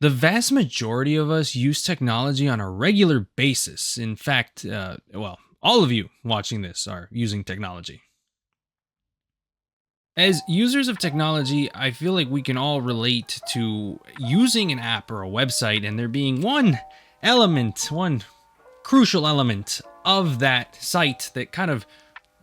The vast majority of us use technology on a regular basis. In fact, all of you watching this are using technology. As users of technology, I feel like we can all relate to using an app or a website and there being one crucial element of that site that kind of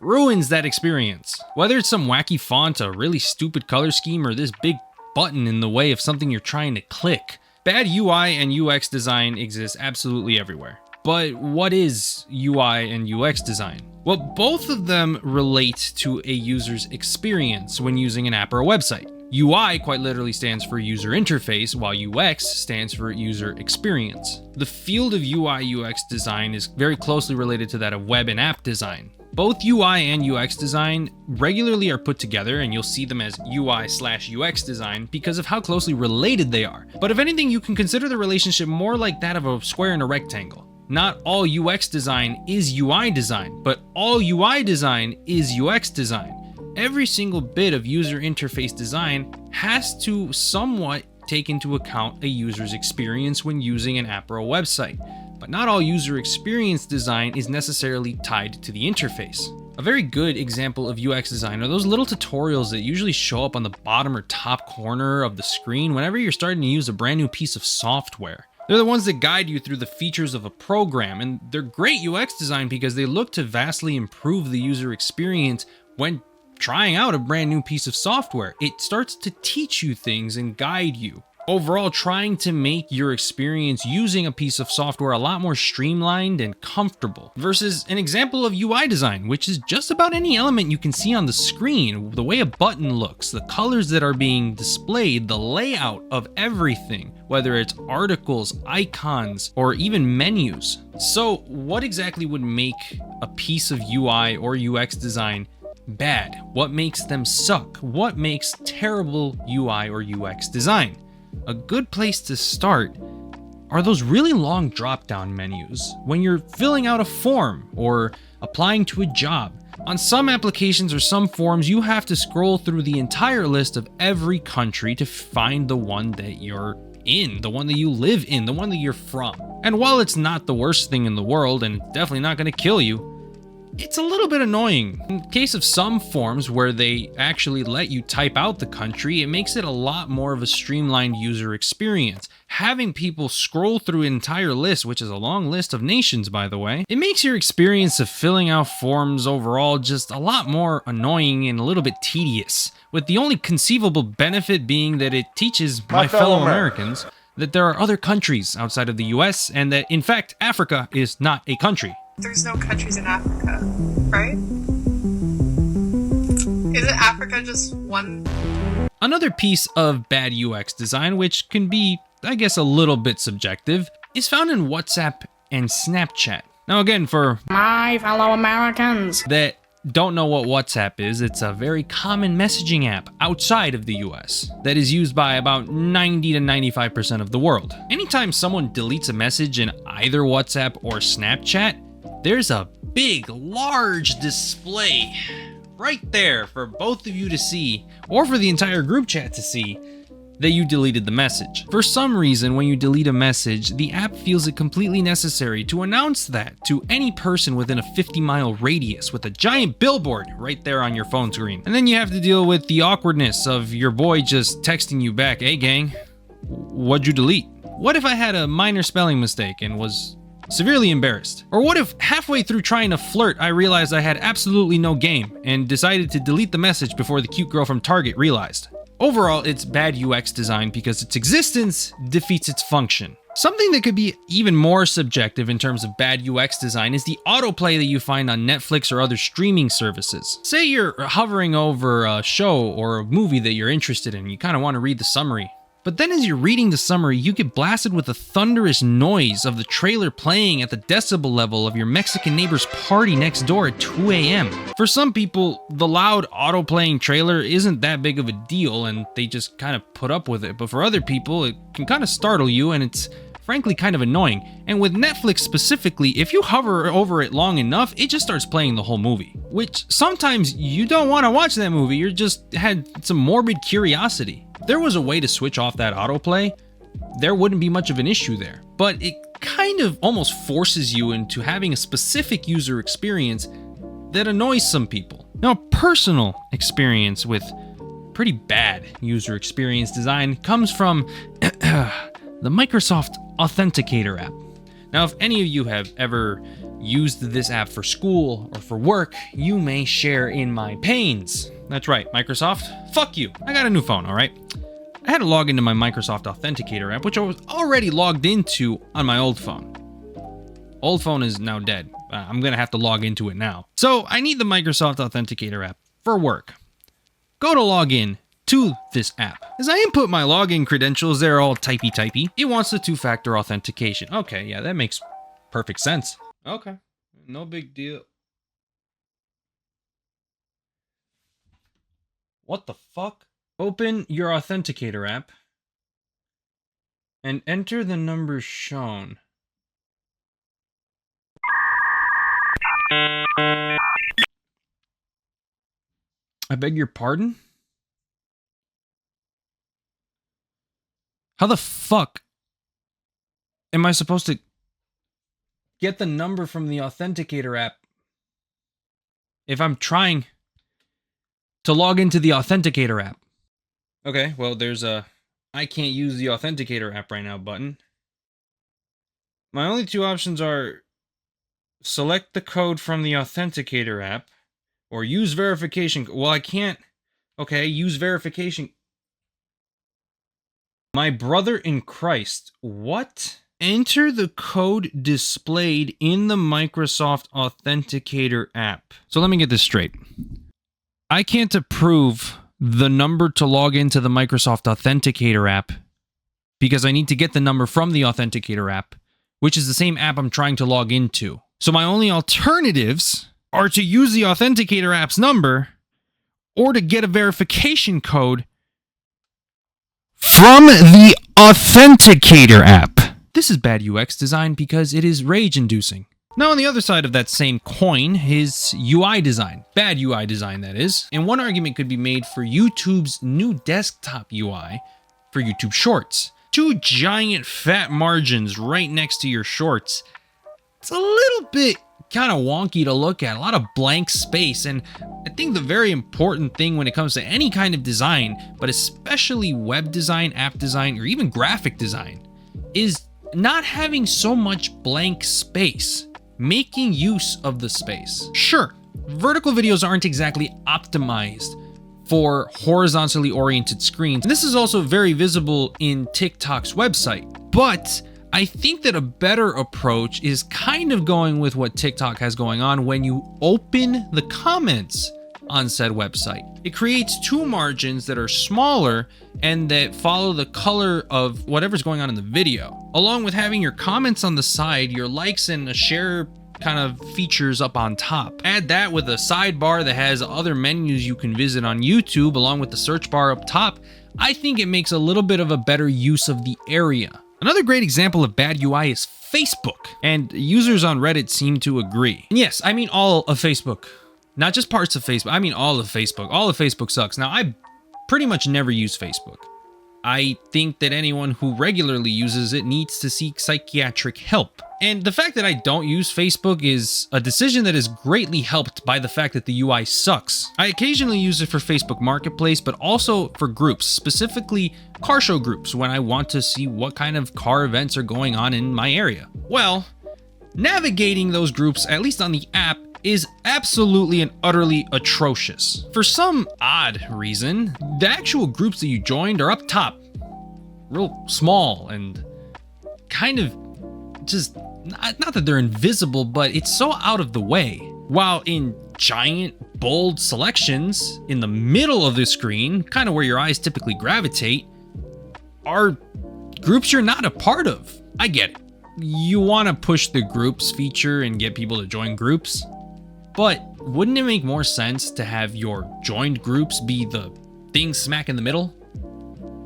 ruins that experience. Whether it's some wacky font, a really stupid color scheme, or this big button in the way of something you're trying to click. Bad UI and UX design exists absolutely everywhere. But what is UI and UX design? Well, both of them relate to a user's experience when using an app or a website. UI quite literally stands for user interface, while UX stands for user experience. The field of UI UX design is very closely related to that of web and app design. Both UI and UX design regularly are put together, and you'll see them as UI/UX design because of how closely related they are. But if anything, you can consider the relationship more like that of a square and a rectangle. Not all UX design is UI design, but all UI design is UX design. Every single bit of user interface design has to somewhat take into account a user's experience when using an app or a website. But not all user experience design is necessarily tied to the interface. A very good example of UX design are those little tutorials that usually show up on the bottom or top corner of the screen whenever you're starting to use a brand new piece of software. They're the ones that guide you through the features of a program, and they're great UX design because they look to vastly improve the user experience when trying out a brand new piece of software. It starts to teach you things and guide you. Overall, trying to make your experience using a piece of software a lot more streamlined and comfortable, versus an example of UI design, which is just about any element you can see on the screen, the way a button looks, the colors that are being displayed, the layout of everything, whether it's articles, icons, or even menus. So what exactly would make a piece of UI or UX design bad? What makes them suck? What makes terrible UI or UX design? A good place to start are those really long drop-down menus when you're filling out a form or applying to a job. On some applications or some forms, you have to scroll through the entire list of every country to find the one that you're in, the one that you live in, the one that you're from. And while it's not the worst thing in the world and definitely not going to kill you, it's a little bit annoying. In case of some forms where they actually let you type out the country, it makes it a lot more of a streamlined user experience. Having people scroll through an entire list, which is a long list of nations, by the way, it makes your experience of filling out forms overall just a lot more annoying and a little bit tedious, with the only conceivable benefit being that it teaches my fellow Americans that there are other countries outside of the US, and that, in fact, Africa is not a country. There's no countries in Africa, right? Isn't Africa just one? Another piece of bad UX design, which can be, I guess, a little bit subjective, is found in WhatsApp and Snapchat. Now again, for my fellow Americans that don't know what WhatsApp is, it's a very common messaging app outside of the US that is used by about 90 to 95% of the world. Anytime someone deletes a message in either WhatsApp or Snapchat, there's a big, large display right there for both of you to see, or for the entire group chat to see, that you deleted the message. For some reason, when you delete a message, the app feels it completely necessary to announce that to any person within a 50-mile radius with a giant billboard right there on your phone screen. And then you have to deal with the awkwardness of your boy just texting you back, "Hey gang, what'd you delete?" What if I had a minor spelling mistake and was severely embarrassed? Or what if halfway through trying to flirt, I realized I had absolutely no game and decided to delete the message before the cute girl from Target realized? Overall, it's bad UX design because its existence defeats its function. Something that could be even more subjective in terms of bad UX design is the autoplay that you find on Netflix or other streaming services. Say you're hovering over a show or a movie that you're interested in, you kind of want to read the summary. But then as you're reading the summary, you get blasted with the thunderous noise of the trailer playing at the decibel level of your Mexican neighbor's party next door at 2 a.m. For some people, the loud auto-playing trailer isn't that big of a deal and they just kind of put up with it. But for other people, it can kind of startle you and it's frankly kind of annoying. And with Netflix specifically, if you hover over it long enough, it just starts playing the whole movie. Which sometimes you don't want to watch that movie, you just had some morbid curiosity. If there was a way to switch off that autoplay, there wouldn't be much of an issue there. But it kind of almost forces you into having a specific user experience that annoys some people. Now, a personal experience with pretty bad user experience design comes from the Microsoft Authenticator app. Now, if any of you have ever used this app for school or for work, you may share in my pains. That's right, Microsoft, fuck you. I got a new phone, all right? I had to log into my Microsoft Authenticator app, which I was already logged into on my old phone. Old phone is now dead. I'm gonna have to log into it now. So I need the Microsoft Authenticator app for work. Go to log in to this app. As I input my login credentials, they're all typey. It wants the two-factor authentication. Okay, yeah, that makes perfect sense. Okay, no big deal. What the fuck? Open your Authenticator app and enter the number shown. I beg your pardon? How the fuck am I supposed to get the number from the Authenticator app if I'm trying to log into the Authenticator app? Okay, well, there's a I can't use the Authenticator app right now button. My only two options are select the code from the Authenticator app or use verification. Well, I can't. Okay, use verification. My brother in Christ. What? Enter the code displayed in the Microsoft Authenticator app. So let me get this straight. I can't approve the number to log into the Microsoft Authenticator app because I need to get the number from the Authenticator app, which is the same app I'm trying to log into. So my only alternatives are to use the Authenticator app's number or to get a verification code from the Authenticator app. This is bad UX design because it is rage-inducing. Now, on the other side of that same coin is UI design. Bad UI design, that is. And one argument could be made for YouTube's new desktop UI for YouTube Shorts. Two giant fat margins right next to your shorts. It's a little bit kind of wonky to look at, a lot of blank space. And I think the very important thing when it comes to any kind of design, but especially web design, app design, or even graphic design, is not having so much blank space. Making use of the space. Sure, vertical videos aren't exactly optimized for horizontally oriented screens. And this is also very visible in TikTok's website. But I think that a better approach is kind of going with what TikTok has going on when you open the comments on said website. It creates two margins that are smaller and that follow the color of whatever's going on in the video, along with having your comments on the side, your likes and a share kind of features up on top. Add that with a sidebar that has other menus you can visit on YouTube along with the search bar up top. I think it makes a little bit of a better use of the area. Another great example of bad UI is Facebook, and users on Reddit seem to agree. And yes, I mean all of Facebook. Not just parts of Facebook, I mean all of Facebook. All of Facebook sucks. Now, I pretty much never use Facebook. I think that anyone who regularly uses it needs to seek psychiatric help. And the fact that I don't use Facebook is a decision that is greatly helped by the fact that the UI sucks. I occasionally use it for Facebook Marketplace, but also for groups, specifically car show groups, when I want to see what kind of car events are going on in my area. Well, navigating those groups, at least on the app, is absolutely and utterly atrocious. For some odd reason, the actual groups that you joined are up top, real small and kind of just, not that they're invisible, but it's so out of the way. While in giant, bold selections in the middle of the screen, kind of where your eyes typically gravitate, are groups you're not a part of. I get it. You want to push the groups feature and get people to join groups. But wouldn't it make more sense to have your joined groups be the thing smack in the middle?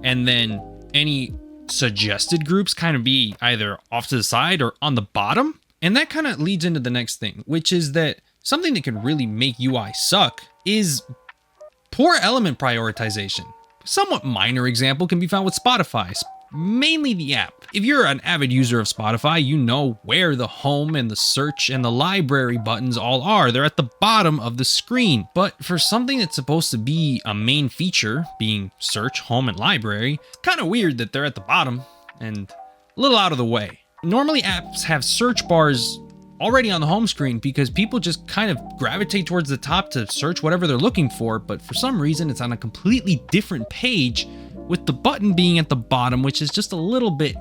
And then any suggested groups kind of be either off to the side or on the bottom? And that kind of leads into the next thing, which is that something that can really make UI suck is poor element prioritization. Somewhat minor example can be found with Spotify. mainly the app. If you're an avid user of Spotify, you know where the home and the search and the library buttons all are. They're at the bottom of the screen. But for something that's supposed to be a main feature, being search, home, and library, it's kind of weird that they're at the bottom and a little out of the way. Normally apps have search bars already on the home screen because people just kind of gravitate towards the top to search whatever they're looking for, but for some reason it's on a completely different page with the button being at the bottom, which is just a little bit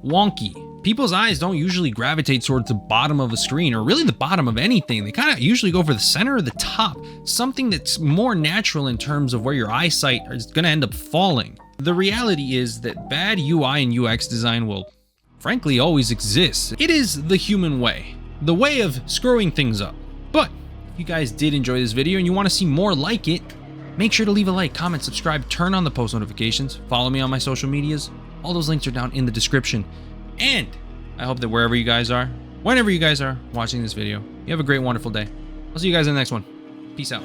wonky. People's eyes don't usually gravitate towards the bottom of a screen or really the bottom of anything. They kind of usually go for the center or the top, something that's more natural in terms of where your eyesight is going to end up falling. The reality is that bad UI and UX design will frankly always exist. It is the human way. The way of screwing things up. But if you guys did enjoy this video and you want to see more like it, make sure to leave a like, comment, subscribe, turn on the post notifications, follow me on my social medias. All those links are down in the description. And I hope that wherever you guys are, whenever you guys are watching this video, you have a great, wonderful day. I'll see you guys in the next one. Peace out.